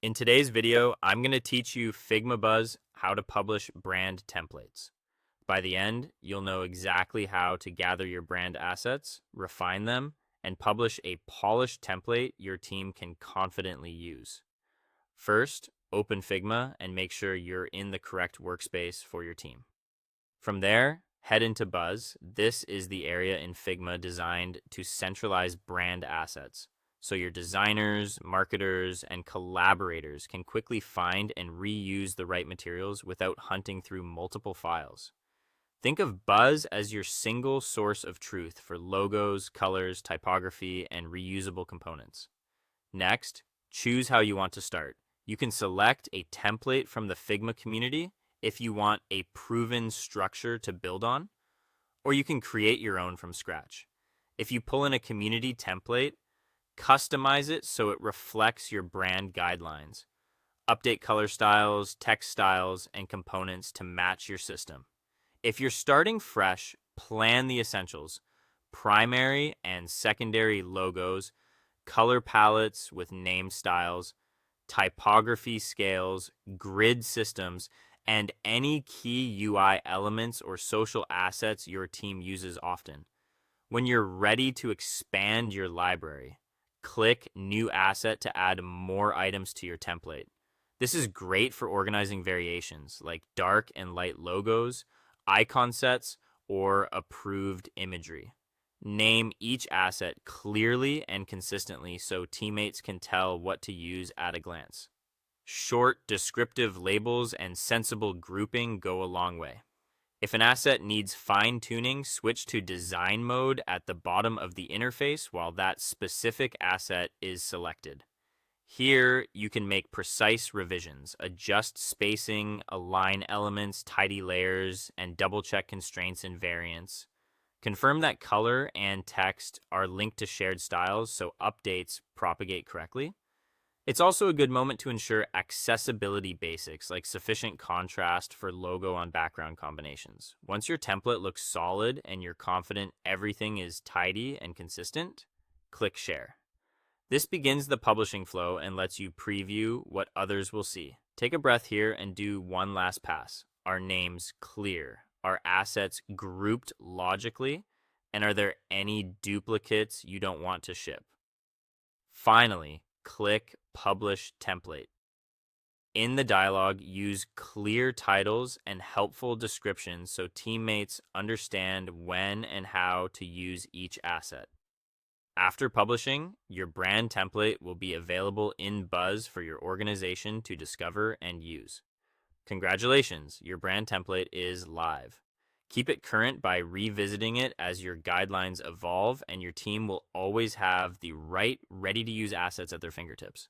In today's video, I'm going to teach you Figma Buzz how to publish brand templates. By the end, you'll know exactly how to gather your brand assets, refine them, and publish a polished template your team can confidently use. First, open Figma and make sure you're in the correct workspace for your team. From there, head into Buzz. This is the area in Figma designed to centralize brand assets, so your designers, marketers, and collaborators can quickly find and reuse the right materials without hunting through multiple files. Think of Buzz as your single source of truth for logos, colors, typography, and reusable components. Next, choose how you want to start. You can select a template from the Figma community if you want a proven structure to build on, or you can create your own from scratch. If you pull in a community template, customize it so it reflects your brand guidelines. Update color styles, text styles, and components to match your system. If you're starting fresh, plan the essentials: primary and secondary logos, color palettes with name styles, typography scales, grid systems, and any key UI elements or social assets your team uses often. When you're ready to expand your library, click New Asset to add more items to your template. This is great for organizing variations like dark and light logos, icon sets, or approved imagery. Name each asset clearly and consistently so teammates can tell what to use at a glance. Short, descriptive labels and sensible grouping go a long way. If an asset needs fine-tuning, switch to design mode at the bottom of the interface while that specific asset is selected. Here, you can make precise revisions, adjust spacing, align elements, tidy layers, and double-check constraints and variants. Confirm that color and text are linked to shared styles so updates propagate correctly. It's also a good moment to ensure accessibility basics like sufficient contrast for logo on background combinations. Once your template looks solid and you're confident everything is tidy and consistent, click Share. This begins the publishing flow and lets you preview what others will see. Take a breath here and do one last pass. Are names clear? Are assets grouped logically? And are there any duplicates you don't want to ship? Finally, click Publish Template. In the dialog, use clear titles and helpful descriptions so teammates understand when and how to use each asset. After publishing, your brand template will be available in Buzz for your organization to discover and use. Congratulations, your brand template is live. Keep it current by revisiting it as your guidelines evolve, and your team will always have the right, ready-to-use assets at their fingertips.